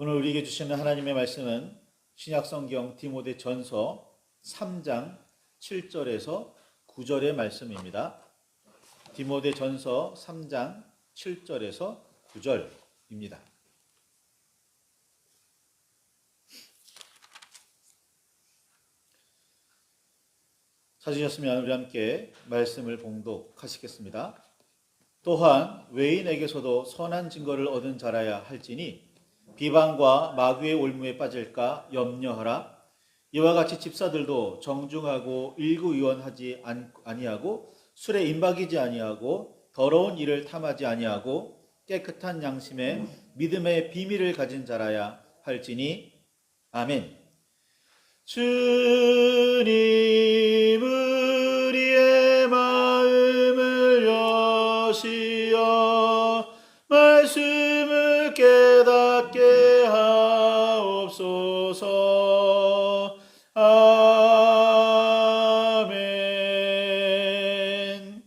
오늘 우리에게 주시는 하나님의 말씀은 신약성경 디모데전서 3장 7절에서 9절의 말씀입니다. 디모데전서 3장 7절에서 9절입니다. 찾으셨으면 우리 함께 말씀을 봉독하시겠습니다. 또한 외인에게서도 선한 증거를 얻은 자라야 할지니 비방과 마귀의 올무에 빠질까 염려하라. 이와 같이 집사들도 정중하고 일구의원하지 아니하고 술에 임박이지 아니하고 더러운 일을 탐하지 아니하고 깨끗한 양심에 믿음의 비밀을 가진 자라야 할지니 아멘. 주님 우리의 마음을 여시어 말씀을 깨닫게 하옵소서. 아멘.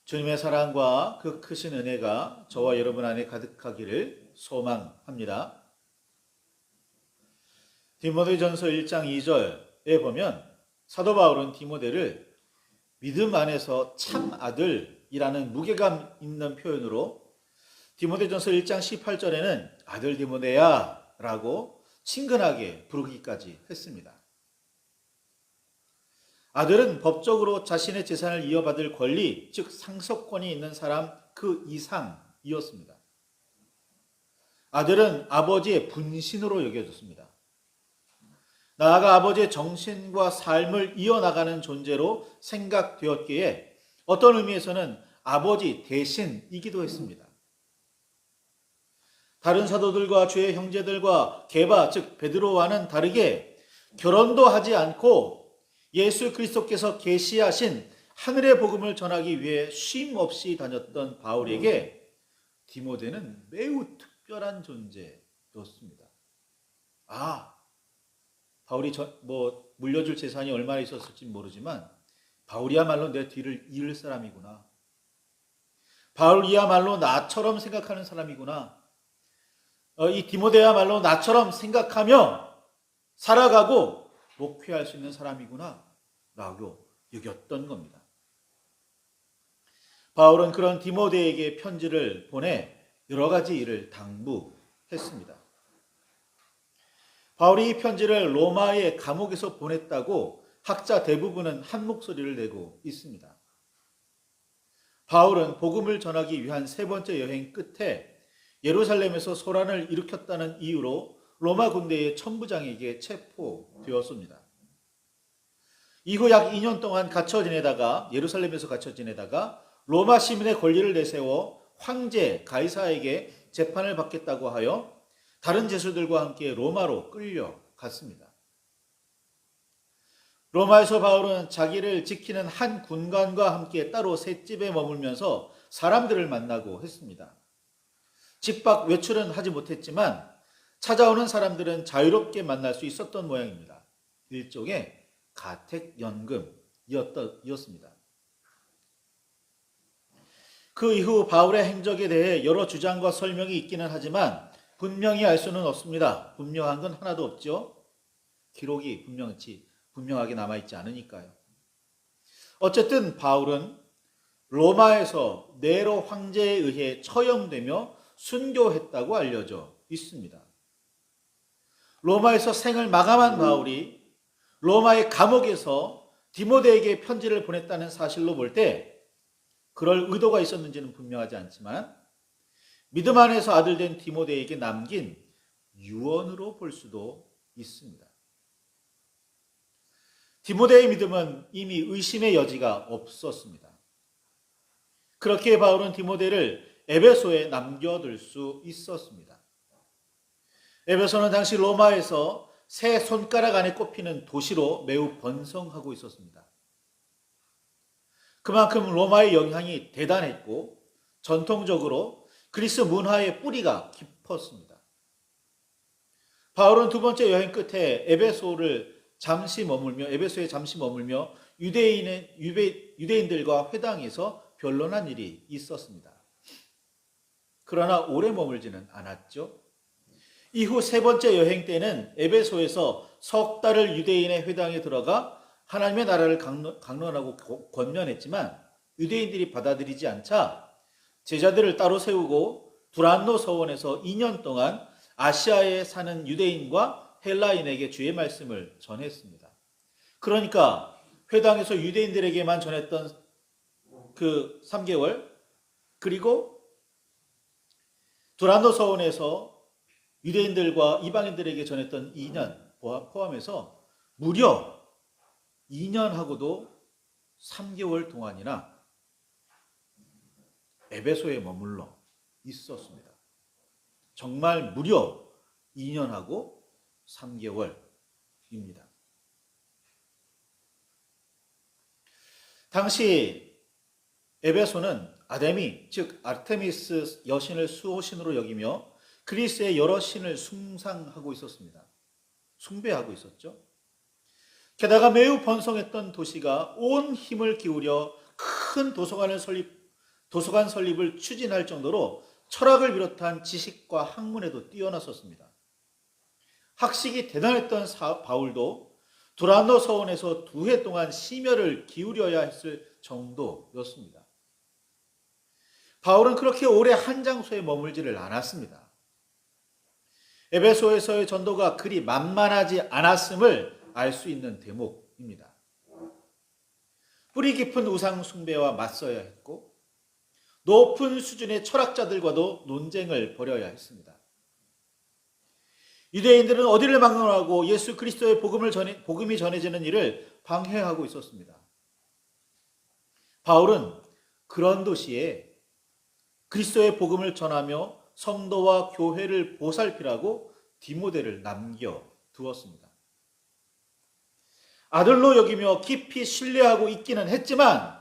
주님의 사랑과 그 크신 은혜가 저와 여러분 안에 가득하기를 소망합니다. 디모데전서 1장 2절에 보면 사도 바울은 디모데를 믿음 안에서 참 아들이라는 무게감 있는 표현으로 디모데전서 1장 18절에는 아들 디모데야 라고 친근하게 부르기까지 했습니다. 아들은 법적으로 자신의 재산을 이어받을 권리, 즉 상속권이 있는 사람 그 이상이었습니다. 아들은 아버지의 분신으로 여겨졌습니다. 나아가 아버지의 정신과 삶을 이어나가는 존재로 생각되었기에 어떤 의미에서는 아버지 대신이기도 했습니다. 다른 사도들과 주의 형제들과 게바 즉 베드로와는 다르게 결혼도 하지 않고 예수 그리스도께서 계시하신 하늘의 복음을 전하기 위해 쉼 없이 다녔던 바울에게 디모데는 매우 특별한 존재였습니다. 바울이 물려줄 재산이 얼마나 있었을지 모르지만 바울이야말로 내 뒤를 이을 사람이구나. 바울이야말로 나처럼 생각하는 사람이구나. 이 디모데야말로 나처럼 생각하며 살아가고 목회할 수 있는 사람이구나 라고 여겼던 겁니다. 바울은 그런 디모데에게 편지를 보내 여러 가지 일을 당부했습니다. 바울이 이 편지를 로마의 감옥에서 보냈다고 학자 대부분은 한 목소리를 내고 있습니다. 바울은 복음을 전하기 위한 세 번째 여행 끝에 예루살렘에서 소란을 일으켰다는 이유로 로마 군대의 천부장에게 체포되었습니다. 이후 약 2년 동안 예루살렘에서 갇혀 지내다가 로마 시민의 권리를 내세워 황제 가이사에게 재판을 받겠다고 하여 다른 죄수들과 함께 로마로 끌려갔습니다. 로마에서 바울은 자기를 지키는 한 군관과 함께 따로 셋집에 머물면서 사람들을 만나고 했습니다. 집 밖 외출은 하지 못했지만 찾아오는 사람들은 자유롭게 만날 수 있었던 모양입니다. 일종의 가택연금이었습니다. 그 이후 바울의 행적에 대해 여러 주장과 설명이 있기는 하지만 분명히 알 수는 없습니다. 분명한 건 하나도 없죠. 기록이 분명하게 남아있지 않으니까요. 어쨌든 바울은 로마에서 네로 황제에 의해 처형되며 순교했다고 알려져 있습니다. 로마에서 생을 마감한 바울이 로마의 감옥에서 디모데에게 편지를 보냈다는 사실로 볼 때 그럴 의도가 있었는지는 분명하지 않지만 믿음 안에서 아들 된 디모데에게 남긴 유언으로 볼 수도 있습니다. 디모데의 믿음은 이미 의심의 여지가 없었습니다. 그렇게 바울은 디모데를 에베소에 남겨둘 수 있었습니다. 에베소는 당시 로마에서 세 손가락 안에 꼽히는 도시로 매우 번성하고 있었습니다. 그만큼 로마의 영향이 대단했고 전통적으로 그리스 문화의 뿌리가 깊었습니다. 바울은 두 번째 여행 끝에 에베소에 잠시 머물며 유대인들과 회당에서 변론한 일이 있었습니다. 그러나 오래 머물지는 않았죠. 이후 세 번째 여행 때는 에베소에서 석 달을 유대인의 회당에 들어가 하나님의 나라를 강론하고 권면했지만 유대인들이 받아들이지 않자 제자들을 따로 세우고 두란노 서원에서 2년 동안 아시아에 사는 유대인과 헬라인에게 주의 말씀을 전했습니다. 그러니까 회당에서 유대인들에게만 전했던 그 3개월, 그리고 두란노 서원에서 유대인들과 이방인들에게 전했던 2년 포함해서 무려 2년하고도 3개월 동안이나 에베소에 머물러 있었습니다. 정말 무려 2년하고 3개월입니다. 당시 에베소는 아데미, 즉 아르테미스 여신을 수호신으로 여기며 그리스의 여러 신을 숭상하고 있었습니다. 숭배하고 있었죠. 게다가 매우 번성했던 도시가 온 힘을 기울여 큰 도서관 설립을 추진할 정도로 철학을 비롯한 지식과 학문에도 뛰어났었습니다. 학식이 대단했던 바울도 두란노 서원에서 2해 동안 심혈을 기울여야 했을 정도였습니다. 바울은 그렇게 오래 한 장소에 머물지를 않았습니다. 에베소에서의 전도가 그리 만만하지 않았음을 알 수 있는 대목입니다. 뿌리 깊은 우상 숭배와 맞서야 했고 높은 수준의 철학자들과도 논쟁을 벌여야 했습니다. 유대인들은 어디를 막론하고 예수 그리스도의 복음이 전해지는 일을 방해하고 있었습니다. 바울은 그런 도시에 그리스도의 복음을 전하며 성도와 교회를 보살피라고 디모데를 남겨두었습니다. 아들로 여기며 깊이 신뢰하고 있기는 했지만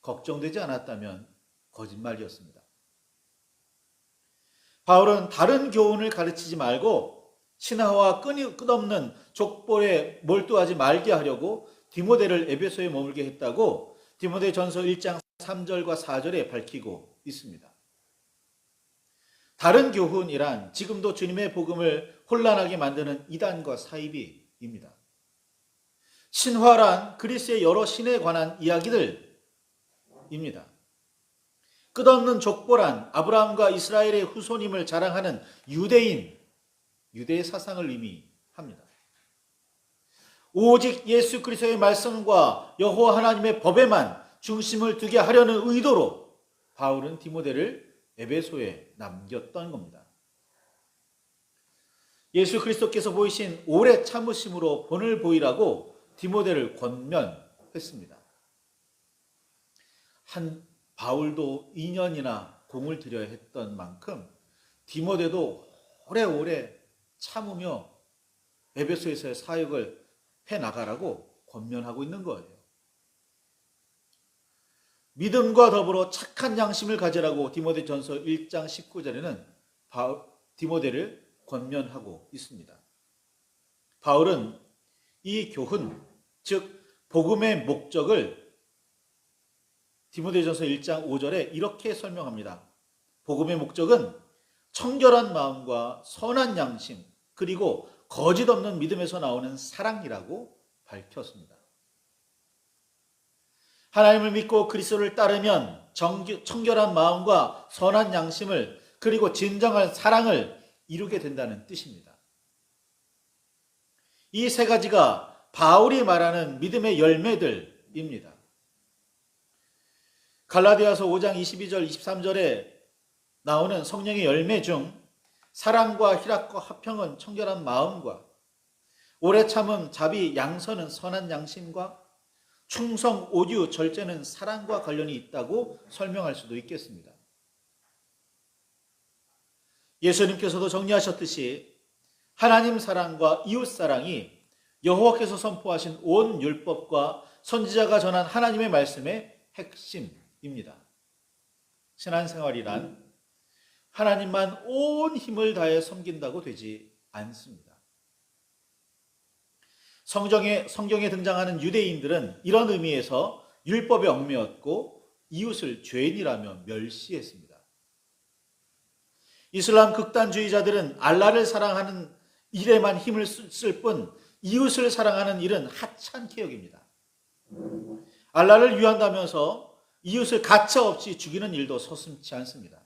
걱정되지 않았다면 거짓말이었습니다. 바울은 다른 교훈을 가르치지 말고 신하와 끝없는 족벌에 몰두하지 말게 하려고 디모데를 에베소에 머물게 했다고 디모데전서 1장 3절과 4절에 밝히고 있습니다. 다른 교훈이란 지금도 주님의 복음을 혼란하게 만드는 이단과 사이비입니다. 신화란 그리스의 여러 신에 관한 이야기들입니다. 끝없는 족보란 아브라함과 이스라엘의 후손임을 자랑하는 유대의 사상을 의미합니다. 오직 예수 그리스도의 말씀과 여호와 하나님의 법에만 중심을 두게 하려는 의도로 바울은 디모데를 에베소에 남겼던 겁니다. 예수 그리스도께서 보이신 오래 참으심으로 본을 보이라고 디모데를 권면했습니다. 바울도 2년이나 공을 들여야 했던 만큼 디모데도 오래오래 참으며 에베소에서의 사역을 해나가라고 권면하고 있는 거예요. 믿음과 더불어 착한 양심을 가지라고 디모데전서 1장 19절에는 디모데를 권면하고 있습니다. 바울은 이 교훈, 즉 복음의 목적을 디모데전서 1장 5절에 이렇게 설명합니다. 복음의 목적은 청결한 마음과 선한 양심, 그리고 거짓 없는 믿음에서 나오는 사랑이라고 밝혔습니다. 하나님을 믿고 그리스도를 따르면 청결한 마음과 선한 양심을, 그리고 진정한 사랑을 이루게 된다는 뜻입니다. 이 세 가지가 바울이 말하는 믿음의 열매들입니다. 갈라디아서 5장 22절 23절에 나오는 성령의 열매 중 사랑과 희락과 화평은 청결한 마음과 오래 참음, 자비, 양선은 선한 양심과 충성, 오류, 절제는 사랑과 관련이 있다고 설명할 수도 있겠습니다. 예수님께서도 정리하셨듯이 하나님 사랑과 이웃 사랑이 여호와께서 선포하신 온 율법과 선지자가 전한 하나님의 말씀의 핵심입니다. 신앙생활이란 하나님만 온 힘을 다해 섬긴다고 되지 않습니다. 성경에 등장하는 유대인들은 이런 의미에서 율법에 얽매였고 이웃을 죄인이라며 멸시했습니다. 이슬람 극단주의자들은 알라를 사랑하는 일에만 힘을 쓸 뿐 이웃을 사랑하는 일은 하찮게 여깁니다. 알라를 위한다면서 이웃을 가차없이 죽이는 일도 서슴지 않습니다.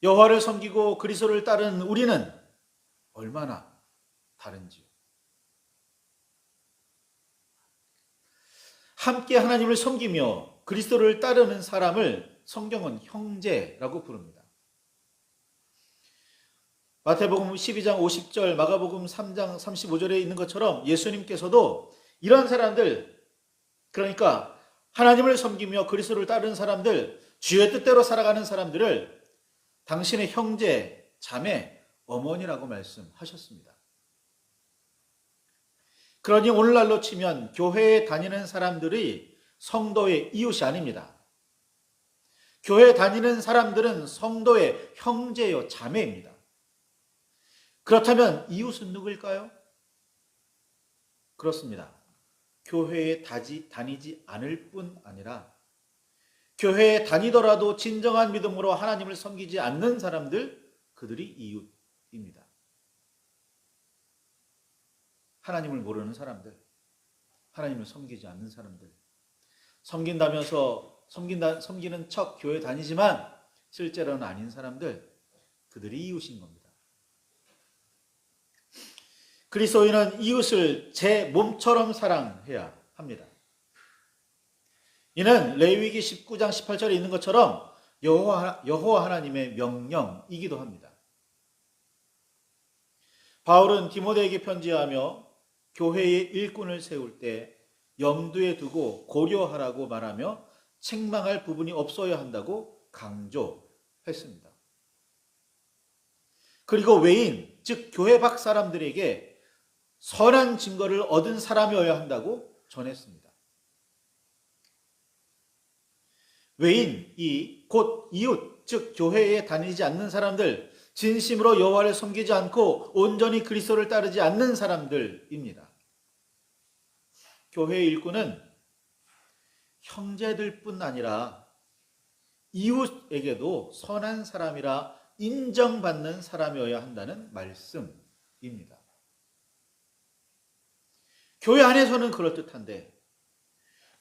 여호와를 섬기고 그리스도를 따르는 우리는 얼마나 다른지요. 함께 하나님을 섬기며 그리스도를 따르는 사람을 성경은 형제라고 부릅니다. 마태복음 12장 50절, 마가복음 3장 35절에 있는 것처럼 예수님께서도 이런 사람들, 그러니까 하나님을 섬기며 그리스도를 따르는 사람들, 주의 뜻대로 살아가는 사람들을 당신의 형제, 자매, 어머니라고 말씀하셨습니다. 그러니 오늘날로 치면 교회에 다니는 사람들이 성도의 이웃이 아닙니다. 교회에 다니는 사람들은 성도의 형제요 자매입니다. 그렇다면 이웃은 누구일까요? 그렇습니다. 교회에 다니지 않을 뿐 아니라 교회에 다니더라도 진정한 믿음으로 하나님을 섬기지 않는 사람들, 그들이 이웃입니다. 하나님을 모르는 사람들, 하나님을 섬기지 않는 사람들, 섬기는 척 교회 다니지만 실제로는 아닌 사람들, 그들이 이웃인 겁니다. 그리스도인은 이웃을 제 몸처럼 사랑해야 합니다. 이는 레위기 19장 18절에 있는 것처럼 여호와 하나님의 명령이기도 합니다. 바울은 디모데에게 편지하며 교회의 일꾼을 세울 때 염두에 두고 고려하라고 말하며 책망할 부분이 없어야 한다고 강조했습니다. 그리고 외인, 즉 교회 밖 사람들에게 선한 증거를 얻은 사람이어야 한다고 전했습니다. 외인이 곧 이웃, 즉 교회에 다니지 않는 사람들, 진심으로 여호와를 섬기지 않고 온전히 그리스도를 따르지 않는 사람들입니다. 교회의 일꾼은 형제들뿐 아니라 이웃에게도 선한 사람이라 인정받는 사람이어야 한다는 말씀입니다. 교회 안에서는 그럴듯한데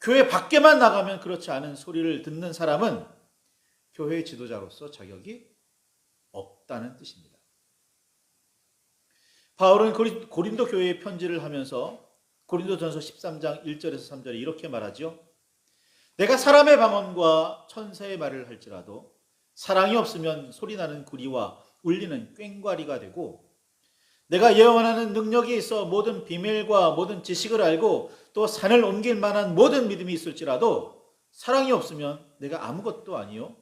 교회 밖에만 나가면 그렇지 않은 소리를 듣는 사람은 교회의 지도자로서 자격이 없다는 뜻입니다. 바울은 고린도 교회에 편지를 하면서 고린도전서 13장 1절에서 3절에 이렇게 말하죠. 내가 사람의 방언과 천사의 말을 할지라도 사랑이 없으면 소리나는 구리와 울리는 꽹과리가 되고, 내가 예언하는 능력이 있어 모든 비밀과 모든 지식을 알고 또 산을 옮길 만한 모든 믿음이 있을지라도 사랑이 없으면 내가 아무것도 아니요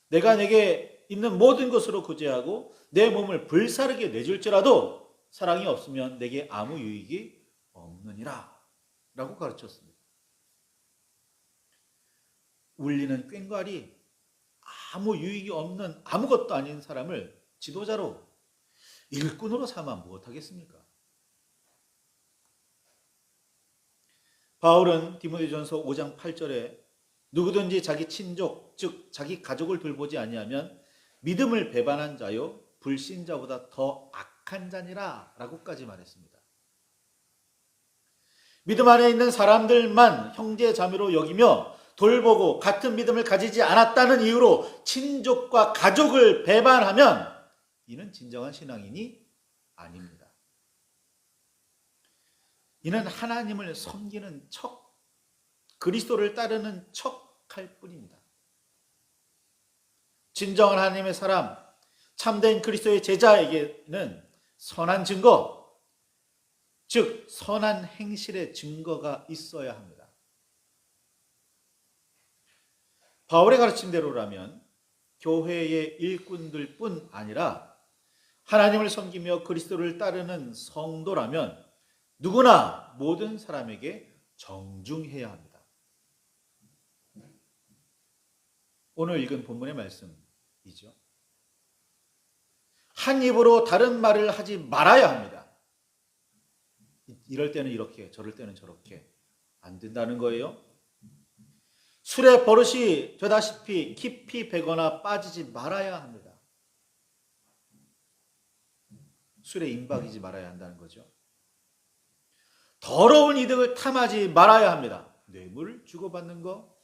내가 내게 있는 모든 것으로 구제하고 내 몸을 불사르게 내줄지라도 사랑이 없으면 내게 아무 유익이 없느니라 라고 가르쳤습니다. 울리는 꽹과리, 아무 유익이 없는 아무것도 아닌 사람을 지도자로, 일꾼으로 삼아 무엇하겠습니까? 바울은 디모데전서 5장 8절에 누구든지 자기 친족, 즉 자기 가족을 돌보지 아니하면 믿음을 배반한 자요 불신자보다 더 악한 자니라 라고까지 말했습니다. 믿음 안에 있는 사람들만 형제 자매로 여기며 돌보고 같은 믿음을 가지지 않았다는 이유로 친족과 가족을 배반하면 이는 진정한 신앙인이 아닙니다. 이는 하나님을 섬기는 척, 그리스도를 따르는 척 할 뿐입니다. 진정한 하나님의 사람, 참된 그리스도의 제자에게는 선한 증거, 즉 선한 행실의 증거가 있어야 합니다. 바울의 가르침대로라면 교회의 일꾼들뿐 아니라 하나님을 섬기며 그리스도를 따르는 성도라면 누구나 모든 사람에게 정중해야 합니다. 오늘 읽은 본문의 말씀이죠. 한 입으로 다른 말을 하지 말아야 합니다. 이럴 때는 이렇게, 저럴 때는 저렇게 안 된다는 거예요. 술에 버릇이 되다시피 깊이 배거나 빠지지 말아야 합니다. 술에 임박이지 말아야 한다는 거죠. 더러운 이득을 탐하지 말아야 합니다. 뇌물을 주고받는 거,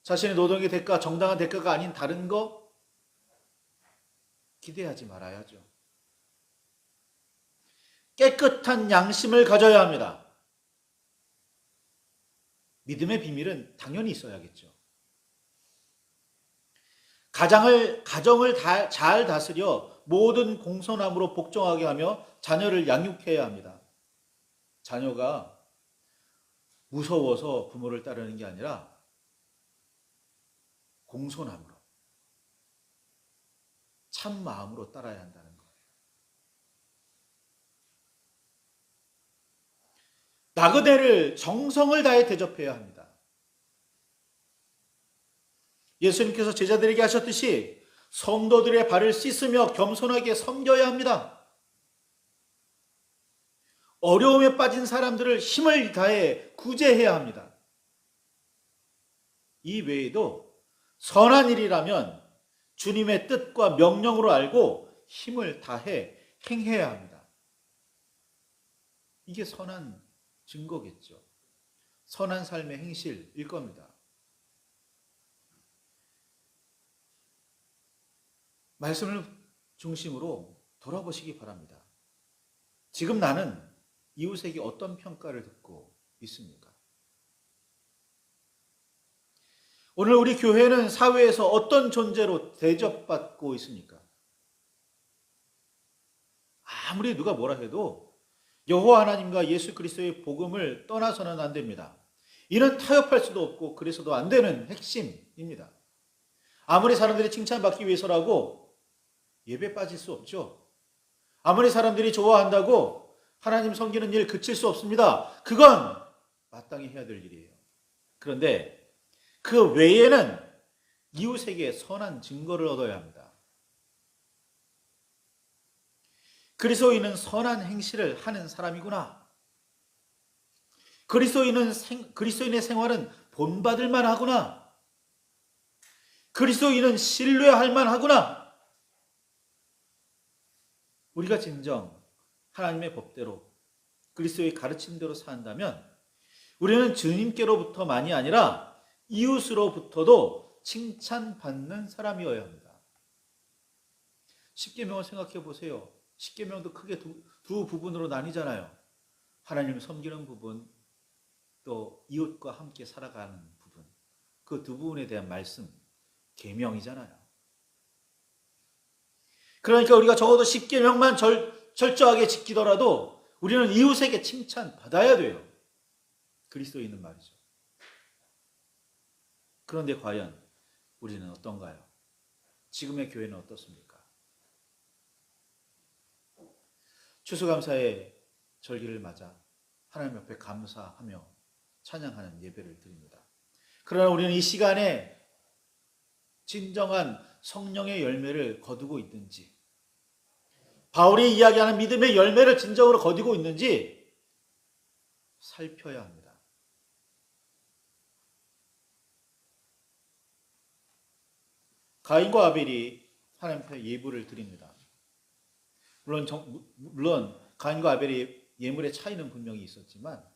자신의 노동의 대가, 정당한 대가가 아닌 다른 거 기대하지 말아야죠. 깨끗한 양심을 가져야 합니다. 믿음의 비밀은 당연히 있어야겠죠. 가정을 잘 다스려 모든 공손함으로 복종하게 하며 자녀를 양육해야 합니다. 자녀가 무서워서 부모를 따르는 게 아니라 공손함으로, 참 마음으로 따라야 한다는 거예요. 나그네를 정성을 다해 대접해야 합니다. 예수님께서 제자들에게 하셨듯이 성도들의 발을 씻으며 겸손하게 섬겨야 합니다. 어려움에 빠진 사람들을 힘을 다해 구제해야 합니다. 이 외에도 선한 일이라면 주님의 뜻과 명령으로 알고 힘을 다해 행해야 합니다. 이게 선한 증거겠죠. 선한 삶의 행실일 겁니다. 말씀을 중심으로 돌아보시기 바랍니다. 지금 나는 이웃에게 어떤 평가를 듣고 있습니까? 오늘 우리 교회는 사회에서 어떤 존재로 대접받고 있습니까? 아무리 누가 뭐라 해도 여호와 하나님과 예수 그리스도의 복음을 떠나서는 안 됩니다. 이는 타협할 수도 없고 그래서도 안 되는 핵심입니다. 아무리 사람들이 칭찬받기 위해서라고 예배 빠질 수 없죠. 아무리 사람들이 좋아한다고 하나님 섬기는 일 그칠 수 없습니다. 그건 마땅히 해야 될 일이에요. 그런데 그 외에는 이웃에게 선한 증거를 얻어야 합니다. 그리스도인은 선한 행실을 하는 사람이구나. 그리스도인의 생활은 본받을 만하구나. 그리스도인은 신뢰할 만하구나. 우리가 진정 하나님의 법대로 그리스도의 가르침대로 산다면 우리는 주님께로부터만이 아니라 이웃으로부터도 칭찬받는 사람이어야 합니다. 십계명을 생각해 보세요. 십계명도 크게 두 부분으로 나뉘잖아요. 하나님을 섬기는 부분, 또 이웃과 함께 살아가는 부분. 그 두 부분에 대한 말씀, 계명이잖아요. 그러니까 우리가 적어도 십계명만 철저하게 지키더라도 우리는 이웃에게 칭찬받아야 돼요. 그리스도인은 말이죠. 그런데 과연 우리는 어떤가요? 지금의 교회는 어떻습니까? 추수감사의 절기를 맞아 하나님 앞에 감사하며 찬양하는 예배를 드립니다. 그러나 우리는 이 시간에 진정한 성령의 열매를 거두고 있는지, 바울이 이야기하는 믿음의 열매를 진정으로 거두고 있는지 살펴야 합니다. 가인과 아벨이 하나님 앞에 예물을 드립니다. 물론 가인과 아벨의 예물의 차이는 분명히 있었지만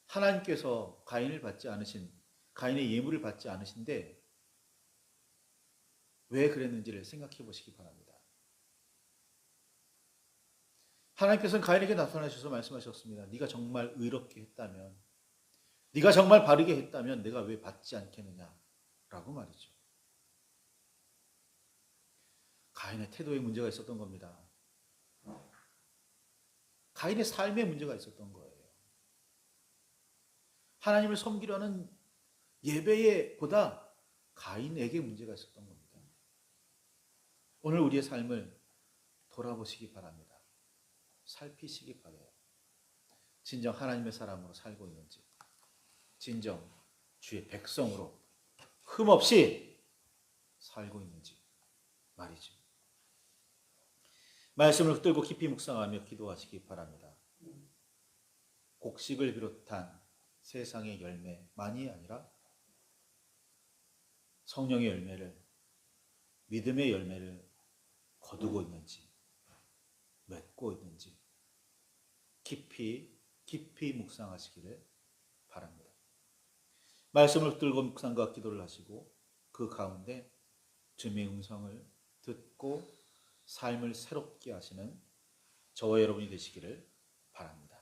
하나님께서 가인의 예물을 받지 않으신데 왜 그랬는지를 생각해 보시기 바랍니다. 하나님께서는 가인에게 나타나셔서 말씀하셨습니다. 네가 정말 의롭게 했다면, 네가 정말 바르게 했다면 내가 왜 받지 않겠느냐라고 말이죠. 가인의 태도에 문제가 있었던 겁니다. 가인의 삶에 문제가 있었던 거예요. 하나님을 섬기려는 예배에 보다 가인에게 문제가 있었던 겁니다. 오늘 우리의 삶을 돌아보시기 바랍니다. 살피시기 바라요. 진정 하나님의 사람으로 살고 있는지, 진정 주의 백성으로 흠없이 살고 있는지 말이죠. 말씀을 붙들고 깊이 묵상하며 기도하시기 바랍니다. 곡식을 비롯한 세상의 열매만이 아니라 성령의 열매를, 믿음의 열매를 거두고 있는지 맺고 있는지 깊이 깊이 묵상하시기를 바랍니다. 말씀을 붙들고 묵상과 기도를 하시고 그 가운데 주님의 음성을 듣고 삶을 새롭게 하시는 저와 여러분이 되시기를 바랍니다.